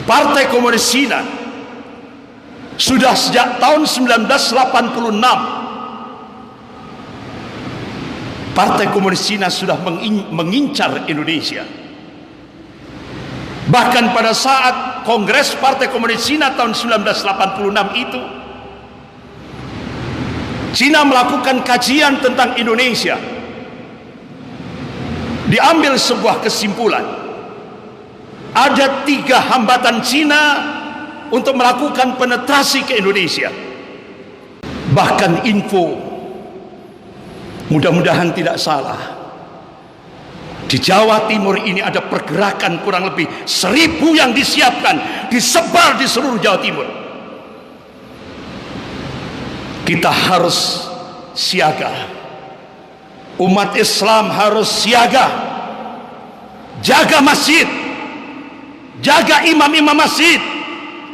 Partai Komunis Cina sudah sejak tahun 1986, Partai Komunis Cina sudah mengincar Indonesia. Bahkan pada saat Kongres Partai Komunis Cina tahun 1986 itu, Cina melakukan kajian tentang Indonesia. Diambil sebuah kesimpulan, ada 3 hambatan Cina untuk melakukan penetrasi ke Indonesia. Bahkan info, mudah-mudahan tidak salah, di Jawa Timur ini ada pergerakan kurang lebih 1000 yang disiapkan, disebar di seluruh Jawa Timur. Kita harus siaga. Umat Islam harus siaga, jaga masjid, jaga imam-imam masjid,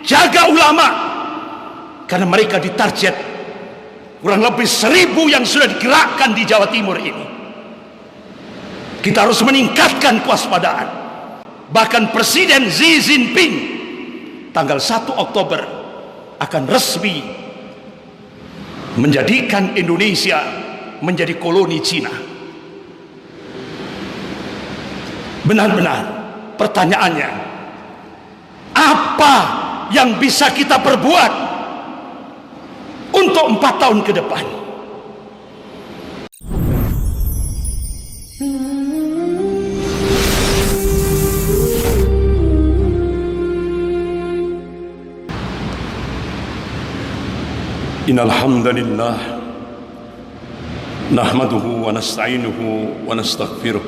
jaga ulama, karena mereka ditarget kurang lebih 1000 yang sudah digerakkan di Jawa Timur ini. Kita harus meningkatkan kewaspadaan. Bahkan Presiden Xi Jinping tanggal 1 Oktober akan resmi menjadikan Indonesia menjadi koloni Cina. Benar-benar pertanyaannya, apa yang bisa kita perbuat untuk 4 tahun ke depan? Innal hamdalillah nahmaduhu wa nasta'inuhu wa nastaghfiruh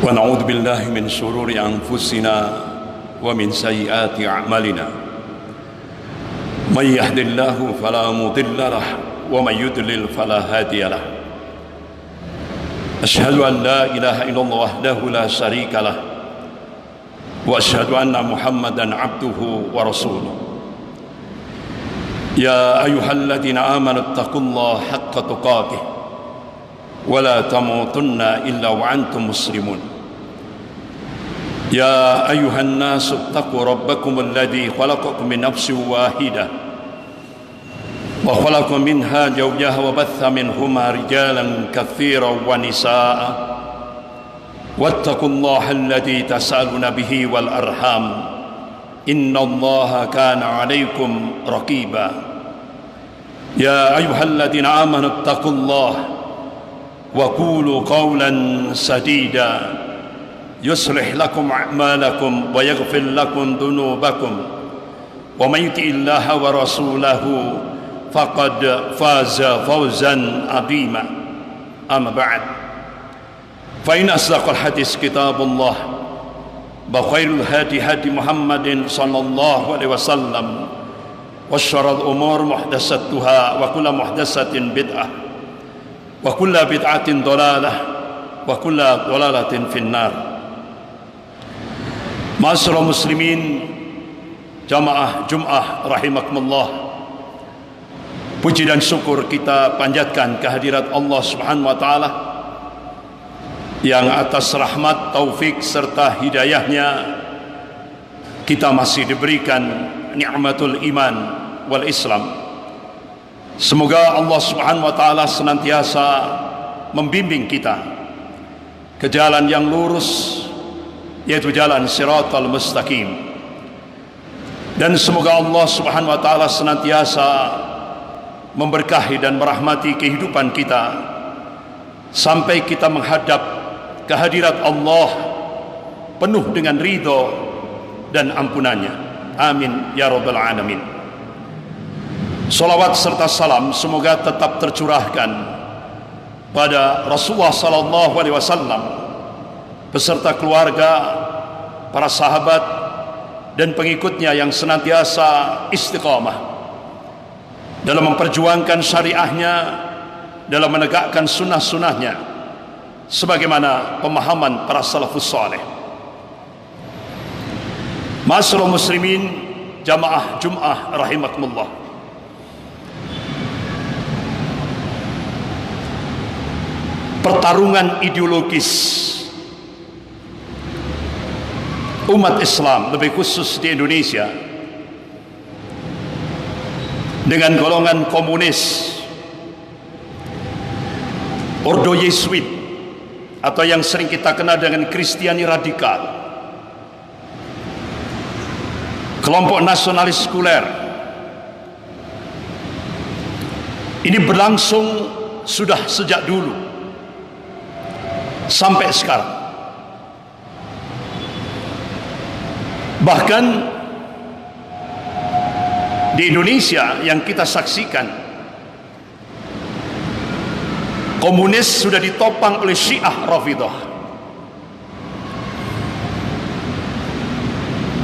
wa na'udzu billahi min shururi anfusina wa min sayyiati a'malina. May yahdihillahu fala mudilla lahu wa may yudlil fala hadiya lahu. Asyhadu an la ilaha illallah wahdahu la syarika lahu wa asyhadu anna Muhammadan abduhu wa rasuluh. يا أيها الذين آمنوا اتقوا الله حق تقاته ولا تموتن إلا وأنتم مسلمون. يا أيها الناس اتقوا ربكم الذي خلقكم من نفس واحدة وخلق منها زوجها وبث منهما رجالا كثيرا ونساء واتقوا الله الذي تسألون به والأرحام إن الله كان عليكم رقيبا. يا أيها الذين آمنوا اتقوا الله وقولوا قولا سديدا يصلح لكم أعمالكم ويغفر لكم ذنوبكم ومن يطع الله ورسوله فقد فاز فوزا عظيما. أما بعد فإن أصدق الحديث كتاب الله وخير الهدي هدي محمد صلى الله عليه وسلم وشر الأمور محدثاتها وكل محدثة بدعة وكل بدعة ضلالة وكل ضلالة في النار. Ma'asyiral muslimin, jamaah Jum'ah rahimakumullah, puji dan syukur kita panjatkan kehadirat Allah Subhanahu wa taala yang atas rahmat, taufik serta hidayahnya kita masih diberikan nikmatul iman wal Islam. Semoga Allah Subhanahu wa taala senantiasa membimbing kita ke jalan yang lurus, yaitu jalan Shiratal Mustaqim. Dan semoga Allah Subhanahu wa taala senantiasa memberkahi dan merahmati kehidupan kita sampai kita menghadap kehadirat Allah penuh dengan ridho dan ampunannya. Amin ya rabbal alamin. Salawat serta salam semoga tetap tercurahkan pada Rasulullah sallallahu alaihi wasallam beserta keluarga, para sahabat dan pengikutnya yang senantiasa istiqamah dalam memperjuangkan syariahnya, dalam menegakkan sunnah-sunnahnya sebagaimana pemahaman para salafus saleh. Ma'asyiral muslimin, jamaah Jum'ah rahimakumullah. Pertarungan ideologis umat Islam, lebih khusus di Indonesia, dengan golongan komunis, Ordo Yesuit, atau yang sering kita kenal dengan Kristiani radikal, kelompok nasionalis sekuler, ini berlangsung sudah sejak dulu sampai sekarang. Bahkan di Indonesia yang kita saksikan, komunis sudah ditopang oleh Syiah Rafidhah.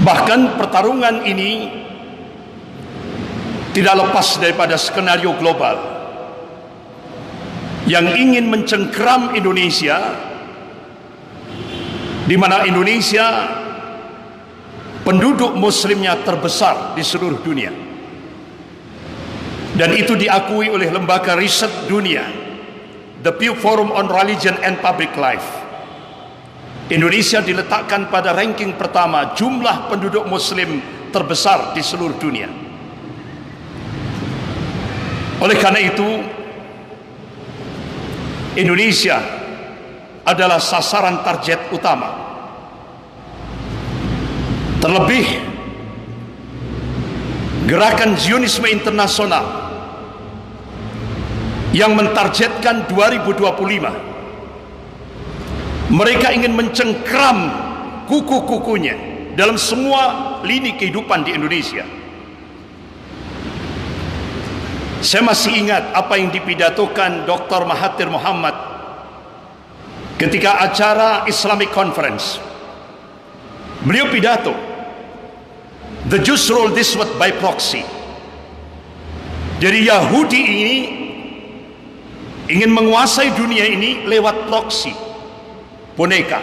Bahkan pertarungan ini tidak lepas daripada skenario global yang ingin mencengkeram Indonesia, di mana Indonesia penduduk muslimnya terbesar di seluruh dunia, dan itu diakui oleh lembaga riset dunia, The Pew Forum on Religion and Public Life. Indonesia diletakkan pada ranking pertama jumlah penduduk muslim terbesar di seluruh dunia. Oleh karena itu, Indonesia adalah sasaran target utama. Terlebih gerakan Zionisme internasional yang mentargetkan 2025. Mereka ingin mencengkram kuku-kukunya dalam semua lini kehidupan di Indonesia. Saya masih ingat apa yang dipidatokan Dr. Mahathir Mohamad ketika acara Islamic Conference. Beliau pidato, "The Jews rule this world by proxy." Jadi Yahudi ini ingin menguasai dunia ini lewat proxy, boneka.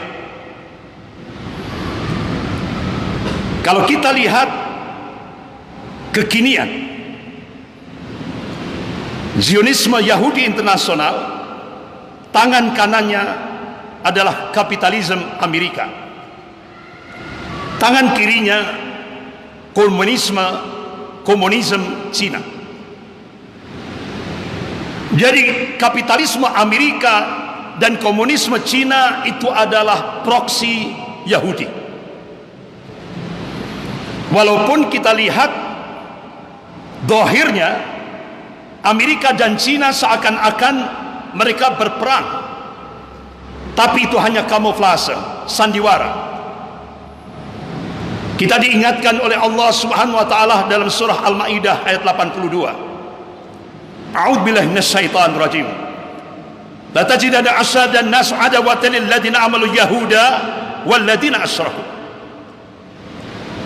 Kalau kita lihat kekinian, Zionisme Yahudi internasional, tangan kanannya adalah kapitalisme Amerika, tangan kirinya komunisme Cina. Jadi kapitalisme Amerika dan komunisme Cina itu adalah proksi Yahudi. Walaupun kita lihat dohirnya Amerika dan Cina seakan-akan mereka berperang, tapi itu hanya kamuflase, sandiwara. Kita diingatkan oleh Allah Subhanahu wa taala dalam surah Al-Maidah ayat 82. A'udzubillahi minasyaitonir rajim. La tajidanna ashadan nas adawatan lil ladzina amalu yahuda wal ladzina asyraku.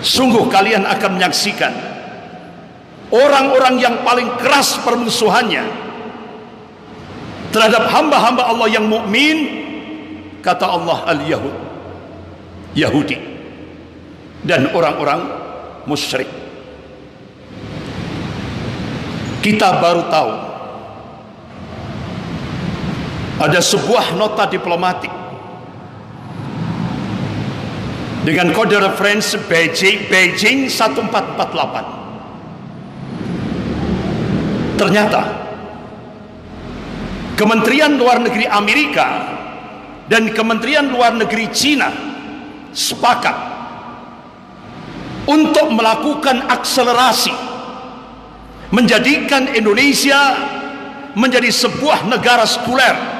Sungguh kalian akan menyaksikan orang-orang yang paling keras permusuhannya terhadap hamba-hamba Allah yang mukmin, kata Allah, al-Yahud, Yahudi, dan orang-orang musyrik. Kita baru tahu ada sebuah nota diplomatik dengan kode referensi Beijing 1448. Ternyata Kementerian Luar Negeri Amerika dan Kementerian Luar Negeri Cina sepakat untuk melakukan akselerasi menjadikan Indonesia menjadi sebuah negara sekuler.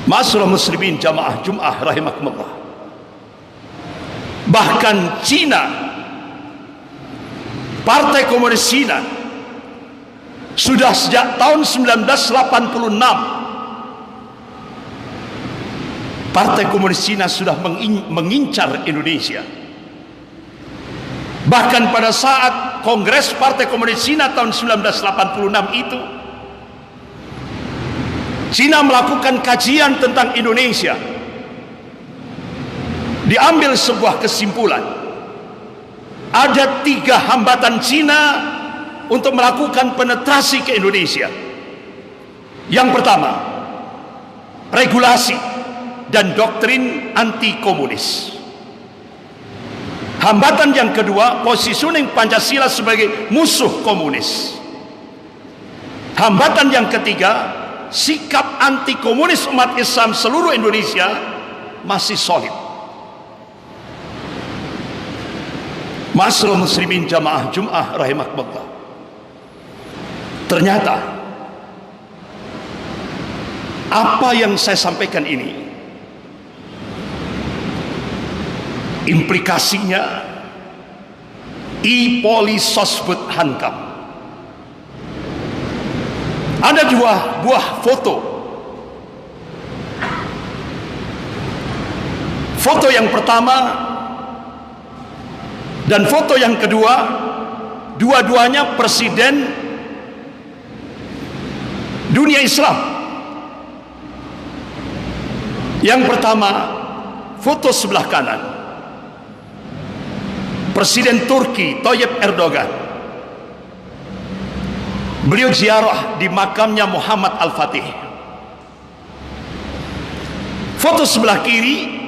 Ma'asyiral muslimin jamaah Jum'ah rahimakumullah. Bahkan Cina, Partai Komunis Cina, sudah sejak tahun 1986 Partai Komunis Cina sudah mengincar Indonesia. Bahkan pada saat Kongres Partai Komunis Cina tahun 1986 itu, Cina melakukan kajian tentang Indonesia. Diambil sebuah kesimpulan, ada 3 hambatan Cina untuk melakukan penetrasi ke Indonesia. Yang pertama, regulasi. dan doktrin anti komunis. Hambatan yang kedua, positioning Pancasila sebagai musuh komunis. Hambatan yang ketiga, sikap anti komunis umat Islam seluruh Indonesia masih solid. Ma'asyiral muslimin jamaah Jum'ah rahimakumullah. Ternyata apa yang saya sampaikan ini implikasinya i-polisosbud hankam. Ada dua buah foto. Foto yang pertama dan foto yang kedua, dua-duanya presiden dunia Islam. Yang pertama, foto sebelah kanan, Presiden Turki Tayyip Erdogan. Beliau ziarah di makamnya Muhammad Al-Fatih. Foto sebelah kiri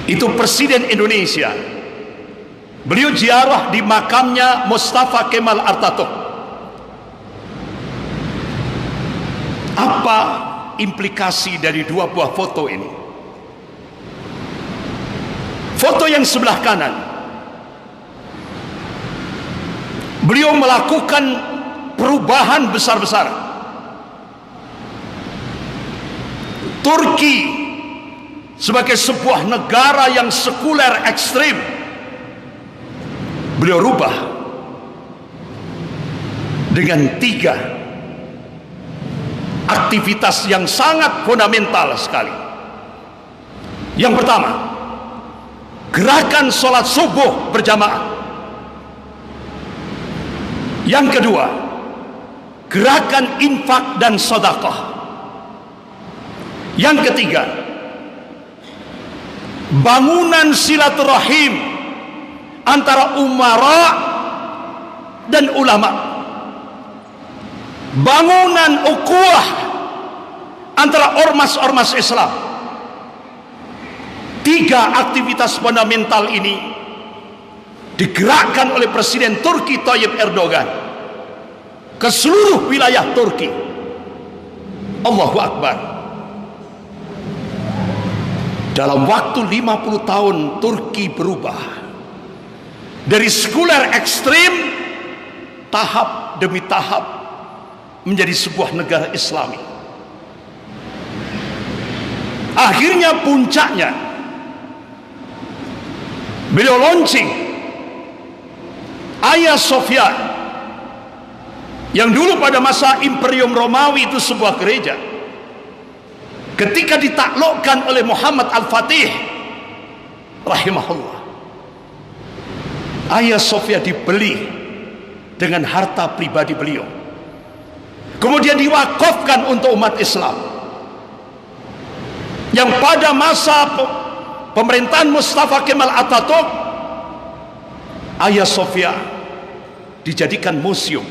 itu Presiden Indonesia. Beliau ziarah di makamnya Mustafa Kemal Atatürk. Apa implikasi dari dua buah foto ini? Foto yang sebelah kanan, beliau melakukan perubahan besar-besar. Turki sebagai sebuah negara yang sekuler ekstrim, beliau rubah dengan 3 aktivitas yang sangat fundamental sekali. Yang pertama, gerakan sholat subuh berjamaah. Yang kedua, gerakan infak dan sedekah. Yang ketiga, bangunan silaturahim antara umara dan ulama, bangunan ukhuwah antara ormas-ormas Islam. 3 aktivitas fundamental ini digerakkan oleh Presiden Turki Tayyip Erdogan ke seluruh wilayah Turki. Allahu Akbar. Dalam waktu 50 tahun Turki berubah dari sekuler ekstrim tahap demi tahap menjadi sebuah negara Islami. Akhirnya puncaknya beliau launching Hagia Sophia, yang dulu pada masa Imperium Romawi itu sebuah gereja. Ketika ditaklukkan oleh Muhammad Al-Fatih rahimahullah, Hagia Sophia dibeli dengan harta pribadi beliau, kemudian diwakafkan untuk umat Islam. Yang pada masa pemerintahan Mustafa Kemal Atatürk, Hagia Sophia dijadikan museum.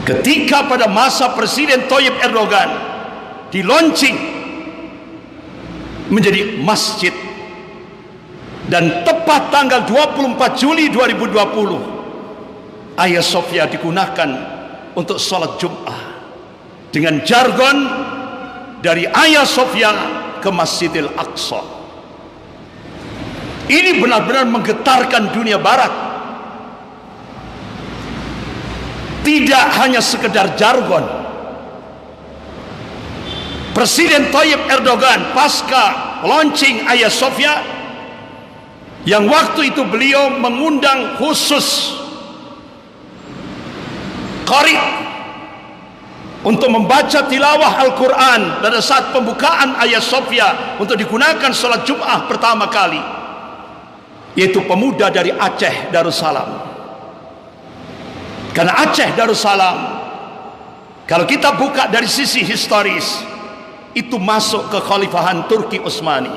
Ketika pada masa Presiden Tayyip Erdogan di launching menjadi masjid, dan tepat tanggal 24 Juli 2020 Hagia Sophia digunakan untuk sholat Jum'ah dengan jargon dari Hagia Sophia ke Masjidil Aqsa. Ini benar-benar menggetarkan dunia barat. Tidak hanya sekedar jargon. Presiden Tayyip Erdogan pasca launching Hagia Sophia, yang waktu itu beliau mengundang khusus qari untuk membaca tilawah Al-Quran pada saat pembukaan Hagia Sophia untuk digunakan sholat Jum'ah pertama kali, yaitu pemuda dari Aceh Darussalam. Karena Aceh Darussalam, kalau kita buka dari sisi historis, itu masuk ke Khalifahan Turki Utsmani.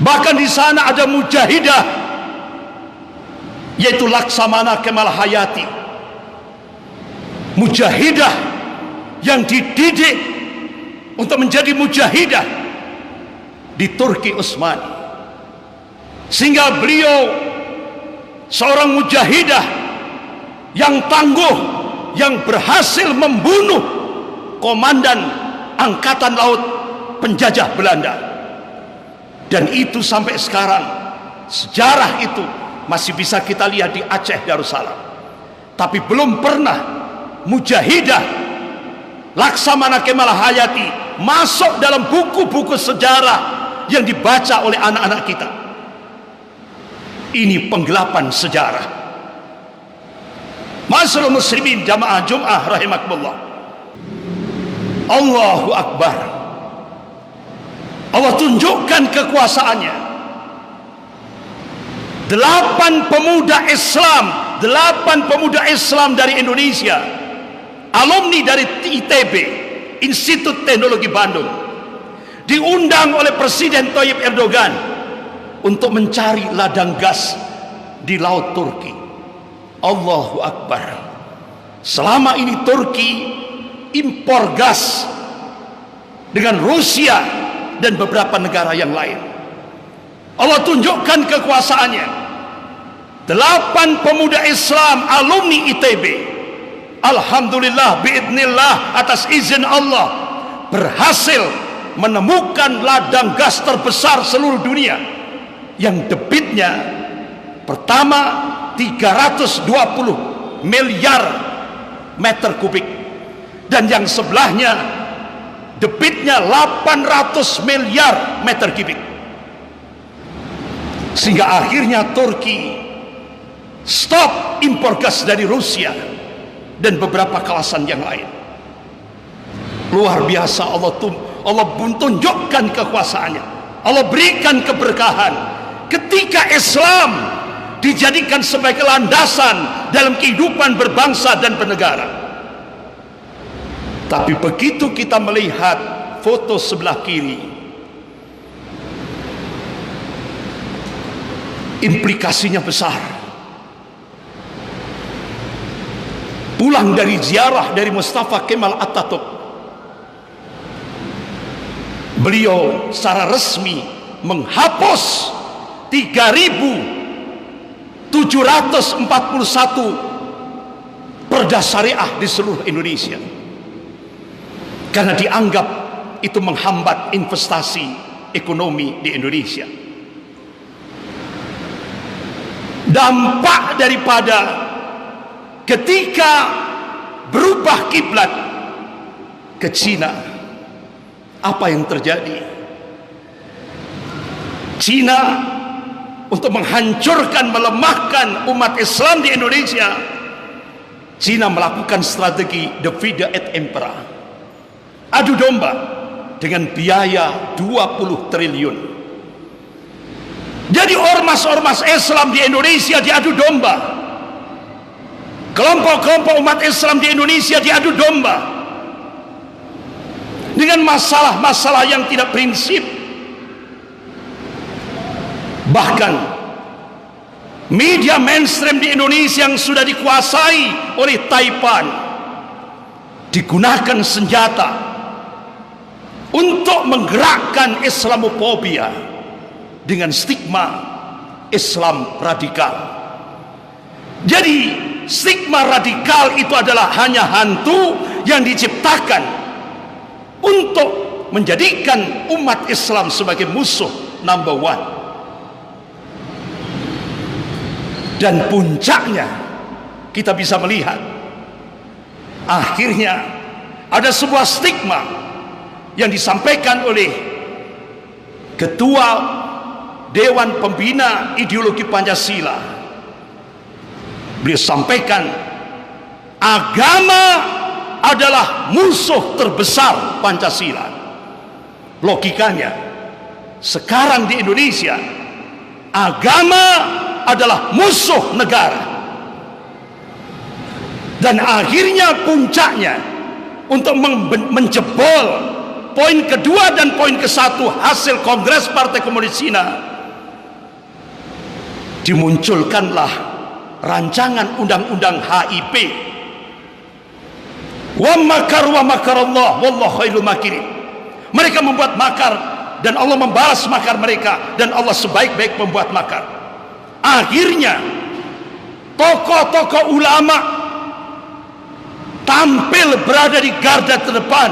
Bahkan di sana ada mujahidah, yaitu Laksamana Kemal Hayati, mujahidah yang dididik untuk menjadi mujahidah di Turki Utsmani, sehingga beliau seorang mujahidah yang tangguh, yang berhasil membunuh komandan angkatan laut penjajah Belanda. Dan itu sampai sekarang sejarah itu masih bisa kita lihat di Aceh Darussalam. Tapi belum pernah mujahidah Laksamana Kemal Hayati masuk dalam buku-buku sejarah yang dibaca oleh anak-anak kita. Ini penggelapan sejarah. Ma'asyiral muslimin jamaah Jum'ah rahimakumullah. Allahu Akbar. Allah tunjukkan kekuasaannya. 8 pemuda Islam dari Indonesia, alumni dari ITB, Institut Teknologi Bandung, diundang oleh Presiden Tayyip Erdogan untuk mencari ladang gas di Laut Turki. Allahu Akbar. Selama ini Turki impor gas dengan Rusia dan beberapa negara yang lain. Allah tunjukkan kekuasaannya. 8 pemuda Islam alumni ITB, alhamdulillah biidznillah, atas izin Allah, berhasil menemukan ladang gas terbesar seluruh dunia yang debitnya pertama 320 miliar meter kubik, dan yang sebelahnya debitnya 800 miliar meter kubik, sehingga akhirnya Turki stop impor gas dari Rusia dan beberapa kawasan yang lain. Luar biasa. Allah tunjukkan kekuasaannya. Allah berikan keberkahan ketika Islam dijadikan sebagai landasan dalam kehidupan berbangsa dan bernegara. Tapi begitu kita melihat foto sebelah kiri, implikasinya besar. Pulang dari ziarah dari Mustafa Kemal Atatürk, beliau secara resmi menghapus 3.741 perda syariah di seluruh Indonesia, karena dianggap itu menghambat investasi ekonomi di Indonesia. Dampak daripada ketika berubah kiblat ke Cina, apa yang terjadi? Cina untuk menghancurkan, melemahkan umat Islam di Indonesia, Cina melakukan strategi divide et impera, adu domba dengan biaya 20 triliun. Jadi ormas-ormas Islam di Indonesia diadu domba, kelompok-kelompok umat Islam di Indonesia diadu domba dengan masalah-masalah yang tidak prinsip. Bahkan media mainstream di Indonesia yang sudah dikuasai oleh Taipan digunakan senjata untuk menggerakkan Islamofobia dengan stigma Islam radikal. Jadi stigma radikal itu adalah hanya hantu yang diciptakan untuk menjadikan umat Islam sebagai musuh number one. Dan puncaknya kita bisa melihat akhirnya ada sebuah stigma yang disampaikan oleh Ketua Dewan Pembina Ideologi Pancasila. Beliau sampaikan agama adalah musuh terbesar Pancasila. Logikanya sekarang di Indonesia agama adalah musuh negara, dan akhirnya puncaknya untuk menjebol poin kedua dan poin ke-1 hasil Kongres Partai Komunis Cina, dimunculkanlah rancangan undang-undang HIP. Wa makar wa makarallah wallahu khairul makirin. Mereka membuat makar dan Allah membalas makar mereka, dan Allah sebaik-baik membuat makar. Akhirnya tokoh-tokoh ulama tampil berada di garda terdepan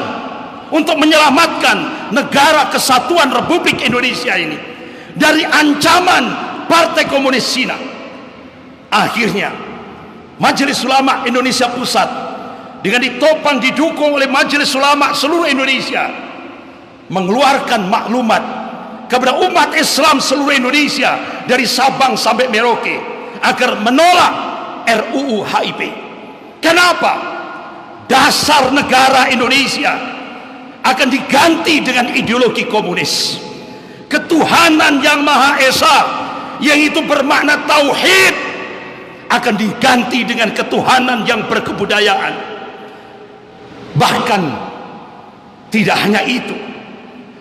untuk menyelamatkan negara kesatuan Republik Indonesia ini dari ancaman Partai Komunis Cina. Akhirnya Majelis Ulama Indonesia Pusat dengan ditopang didukung oleh Majelis Ulama seluruh Indonesia mengeluarkan maklumat kepada umat Islam seluruh Indonesia dari Sabang sampai Merauke agar menolak RUU HIP. Kenapa? Dasar negara Indonesia akan diganti dengan ideologi komunis. Ketuhanan yang Maha Esa, yang itu bermakna tauhid, akan diganti dengan ketuhanan yang berkebudayaan. Bahkan tidak hanya itu,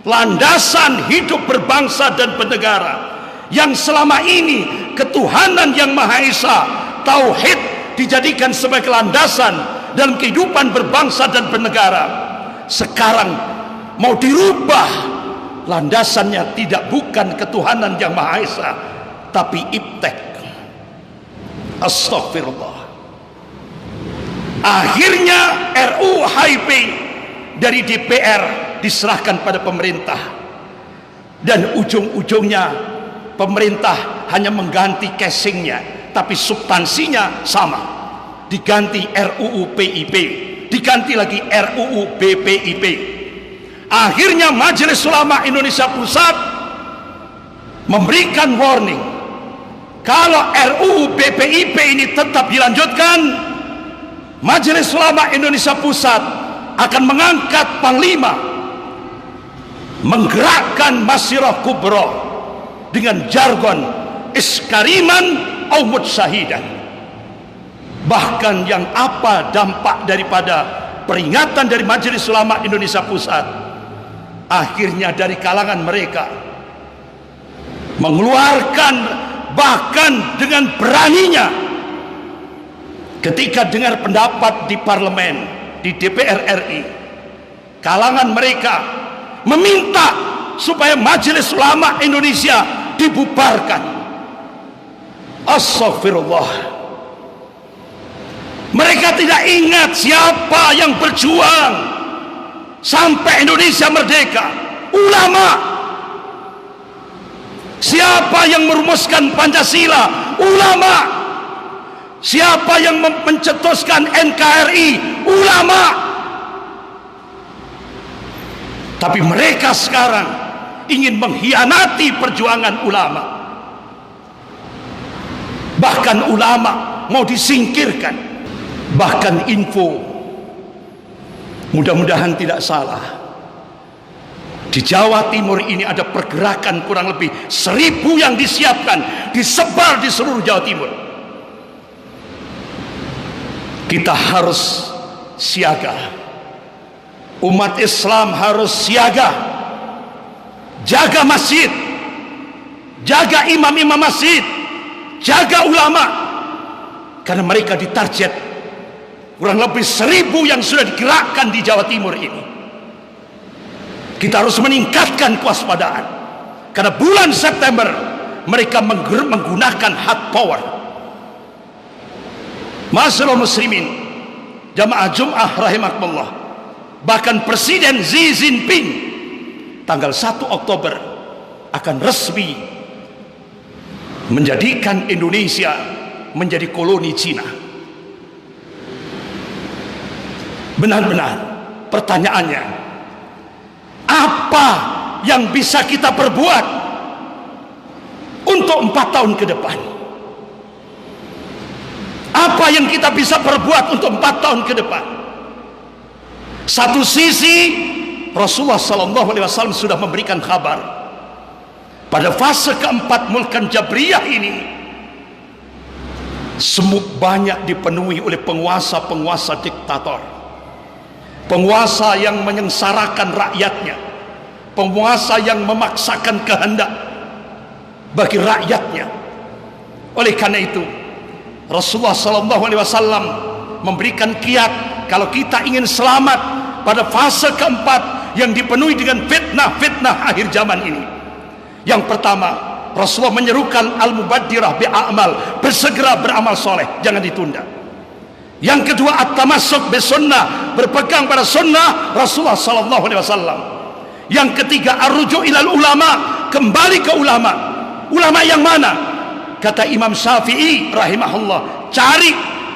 landasan hidup berbangsa dan bernegara yang selama ini ketuhanan yang Maha Esa, tauhid, dijadikan sebagai landasan dalam kehidupan berbangsa dan bernegara, sekarang mau dirubah. Landasannya tidak bukan ketuhanan yang Maha Esa, tapi iptek. Astagfirullah. Akhirnya RUU HIP dari DPR diserahkan pada pemerintah, dan ujung-ujungnya pemerintah hanya mengganti casingnya, tapi substansinya sama. Diganti RUU PIP, diganti lagi RUU BPIP. Akhirnya Majelis Ulama Indonesia Pusat memberikan warning, kalau RUU BPIP ini tetap dilanjutkan, Majelis Ulama Indonesia Pusat akan mengangkat panglima, menggerakkan Masyirah Kubra dengan jargon iskariman au mutsyahidan. Bahkan yang apa dampak daripada peringatan dari Majelis Ulama Indonesia Pusat? Akhirnya dari kalangan mereka mengeluarkan, bahkan dengan beraninya ketika dengar pendapat di parlemen, di DPR RI, kalangan mereka meminta supaya Majelis Ulama Indonesia dibubarkan. Astagfirullah. Mereka tidak ingat siapa yang berjuang sampai Indonesia merdeka. Ulama. Siapa yang merumuskan Pancasila? Ulama. Siapa yang mencetuskan NKRI? Ulama. Tapi mereka sekarang ingin mengkhianati perjuangan ulama. Bahkan ulama mau disingkirkan. Bahkan info, mudah-mudahan tidak salah, di Jawa Timur ini ada pergerakan kurang lebih 1000 yang disiapkan, disebar di seluruh Jawa Timur. Kita harus siaga. Umat Islam harus siaga. Jaga masjid, jaga imam-imam masjid, jaga ulama, karena mereka ditarget kurang lebih 1000 yang sudah digerakkan di Jawa Timur ini. Kita harus meningkatkan kewaspadaan, karena bulan September mereka menggunakan hard power. Ma'asyiral muslimin, jamaah Jum'ah rahimakumullah, bahkan Presiden Xi Jinping tanggal 1 Oktober akan resmi menjadikan Indonesia menjadi koloni Cina. Benar-benar pertanyaannya, apa yang bisa kita perbuat untuk 4 tahun ke depan? Apa yang kita bisa perbuat untuk 4 tahun ke depan? Satu sisi Rasulullah SAW sudah memberikan kabar, pada fase keempat Mulkan Jabriyah ini semut banyak dipenuhi oleh penguasa-penguasa diktator, penguasa yang menyengsarakan rakyatnya, penguasa yang memaksakan kehendak bagi rakyatnya. Oleh karena itu Rasulullah SAW memberikan kiat, kalau kita ingin selamat pada fase keempat yang dipenuhi dengan fitnah-fitnah akhir zaman ini. Yang pertama, Rasulullah menyerukan al-mubaddirah bi'amal, bersegera beramal soleh, jangan ditunda. Yang kedua, at-tamassuk bis-sunnah, berpegang pada sunnah Rasulullah sallallahu alaihi wasallam. Yang ketiga, ar-ruju' ilal ulama, kembali ke ulama. Ulama yang mana? Kata Imam Syafi'i rahimahullah, cari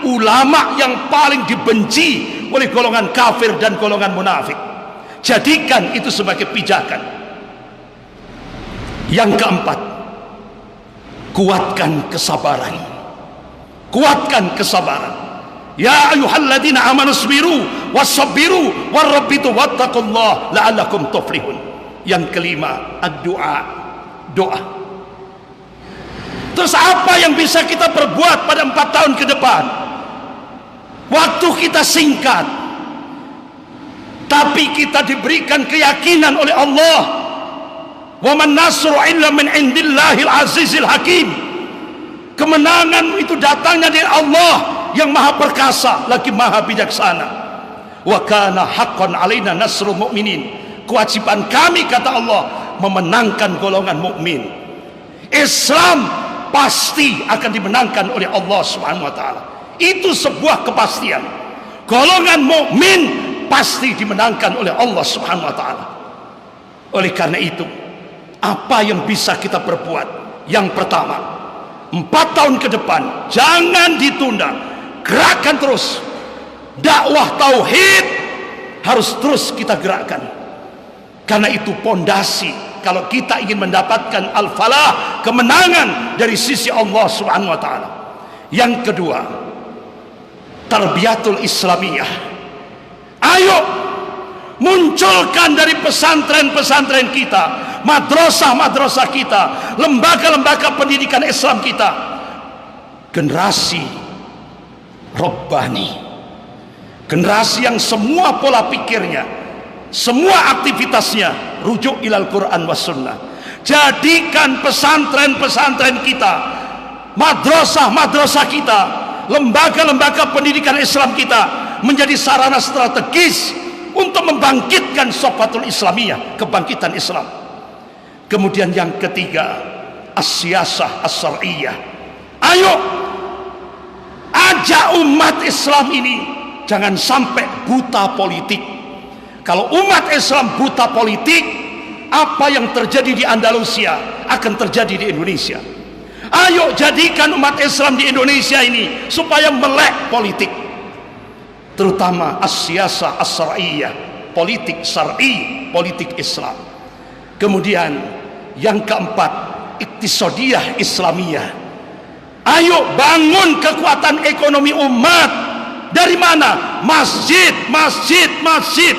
ulama yang paling dibenci oleh golongan kafir dan golongan munafik, jadikan itu sebagai pijakan. Yang keempat, kuatkan kesabaran. Kuatkan kesabaran. Ya ayyuhalladzina amanu sabiru wassabiru warabbitu wattaqullah la'allakum tuflihun. Yang kelima, ad-du'a, doa. Terus apa yang bisa kita perbuat pada 4 tahun ke depan? Waktu kita singkat, tapi kita diberikan keyakinan oleh Allah, wa man nasru illa min indillahil azizil hakim. Kemenangan itu datangnya dari Allah yang maha perkasa lagi maha bijaksana. Wa kana haqqan alaina nasrul mu'minin. Kewajiban kami, kata Allah, memenangkan golongan mukmin. Islam pasti akan dimenangkan oleh Allah Subhanahu wa taala. Itu sebuah kepastian. Golongan mukmin pasti dimenangkan oleh Allah Subhanahu wa taala. Oleh karena itu, apa yang bisa kita perbuat? Yang pertama, 4 tahun ke depan jangan ditunda, gerakkan terus. Dakwah tauhid harus terus kita gerakkan, karena itu pondasi kalau kita ingin mendapatkan al-falah, kemenangan dari sisi Allah Subhanahu wa taala. Yang kedua, tarbiyatul islamiyah. Ayo munculkan dari pesantren-pesantren kita, madrasah-madrasah kita, lembaga-lembaga pendidikan Islam kita, generasi Rabbani, generasi yang semua pola pikirnya, semua aktivitasnya rujuk ilal Quran was sunnah. Jadikan pesantren-pesantren kita, madrasah-madrasah kita, lembaga-lembaga pendidikan Islam kita menjadi sarana strategis untuk membangkitkan sofatul islamiyah, kebangkitan Islam. Kemudian yang ketiga, as-siyasah as-syar'iyyah. Ayo ajak umat Islam ini jangan sampai buta politik. Kalau umat Islam buta politik, apa yang terjadi di Andalusia akan terjadi di Indonesia. Ayo jadikan umat Islam di Indonesia ini supaya melek politik, terutama as-siyasah as-syar'iyyah, politik syar'i, politik Islam. Kemudian yang keempat, iktisadiyah islamiyah. Ayo bangun kekuatan ekonomi umat. Dari mana? Masjid, masjid, masjid.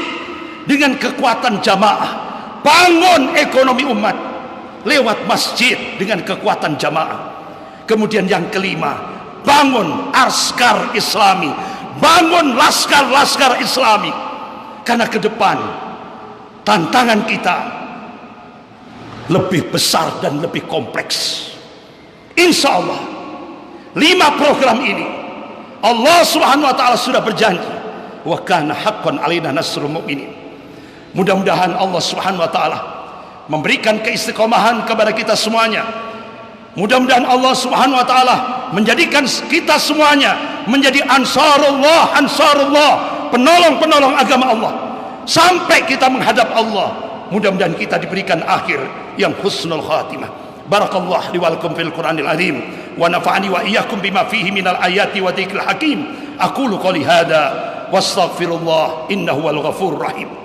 Dengan kekuatan jamaah, bangun ekonomi umat lewat masjid dengan kekuatan jamaah. Kemudian yang kelima, bangun askar islami, bangun laskar-laskar islami. Karena ke depan tantangan kita lebih besar dan lebih kompleks. Insya Allah 5 program ini Allah Subhanahu wa taala sudah berjanji, wa kana haqqan alaina nasrul mu'minin. Mudah-mudahan Allah Subhanahu wa taala memberikan keistiqomahan kepada kita semuanya. Mudah-mudahan Allah Subhanahu wa taala menjadikan kita semuanya menjadi ansarullah, ansarullah, penolong-penolong agama Allah sampai kita menghadap Allah. Mudah-mudahan kita diberikan akhir yang husnul khatimah. Barakallahu li wa lakum fil Qur'anil azim wa nafa'ani wa iyyakum bima fihi minal ayati wa dzikril hakim. Aqulu qouli hadza wastaghfirullah innahu wal ghafurur rahim.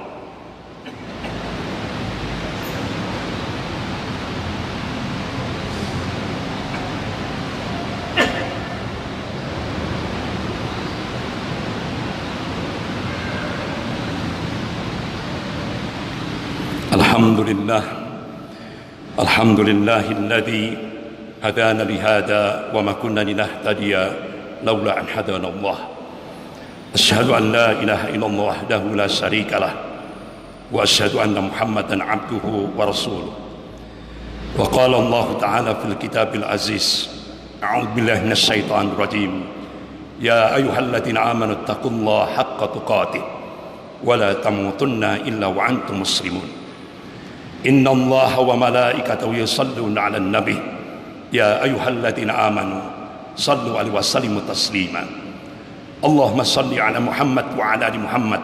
Alhamdulillah, alhamdulillahilladzi hadana lihada wa ma kunna linahtadiya laula an hadana Allah. Asyhadu an la ilaha illallah wahdahu la syarikalah wa asyhadu anna Muhammadan abduhu wa rasuluh. Wa qala Allah ta'ala fil kitabil aziz, a'udzu billahi minasy syaithanir rajim. Ya ayyuhalladzina amanu taqullaha haqqa tuqatih ولا تموتن إلا وأنتم مسلمون إن الله وملائكته يصلون على النبي يا أيها الذين آمنوا صلوا عليه وسلموا تسليما اللهم صل على محمد وعلى آل محمد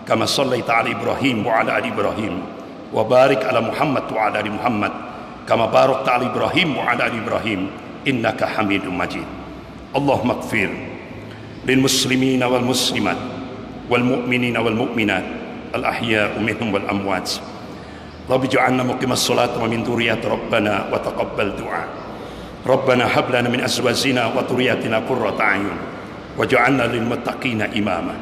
كما صليت على إبراهيم وعلى آل إبراهيم وبارك على محمد وعلى آل محمد كما باركت على إبراهيم وعلى آل إبراهيم إنك حميد مجيد اللهم اغفر للمسلمين والمسلمات والمؤمنين والمؤمنات الأحياء منهم والأموات رب اجعلنا مقيم الصلاة ومن ذرية ربنا وتقبل دعاء ربنا هب لنا من أزواجنا وذرياتنا قرة أعين واجعلنا للمتقين إماما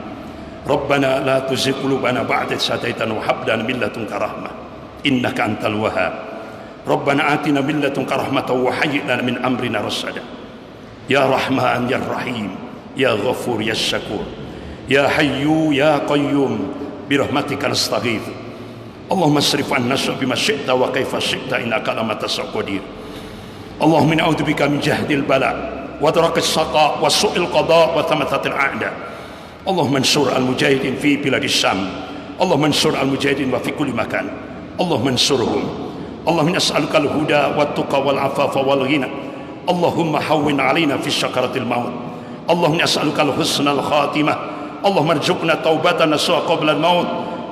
ربنا لا تزغ قلوبنا بعد إذ هديتنا وهب لنا من لدنك رحمة إنك أنت الوهاب ربنا آتنا من لدنك رحمة وهيئ لنا من أمرنا رشدا يا رحمن يا رحيم يا غفور يا شكور يا حي يا قيوم برحمتك نستغيث اللهم اصرف عنا السوء بما شئت وكيف شئت إنك لما تشاء قدير اللهم نعوذ بك من جهد البلاء ودرك الشقاء وسوء القضاء وثمثة الأعداء اللهم انصر المجاهدين في بلاد الشام اللهم انصر المجاهدين وفي كل مكان اللهم انصرهم اللهم نسألك الهدى والتقى والعفاف والغنى اللهم هون علينا في شكرة الموت اللهم نسألك الحسن الخاتمة اللهم ارزقنا توبة نصوح قبل الموت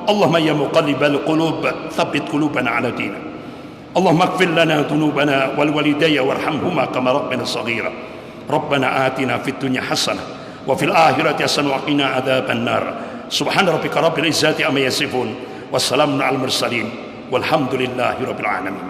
اللهم يا مقلب القلوب ثبت قلوبنا على دينك اللهم اغفر لنا ذنوبنا والوالدي وارحمهما كما ربنا صغيرا ربنا آتنا في الدنيا حسنة وفي الآخرة حسنة وقنا عذاب النار سبحان ربك رب العزة عما يصفون والسلام على المرسلين والحمد لله رب العالمين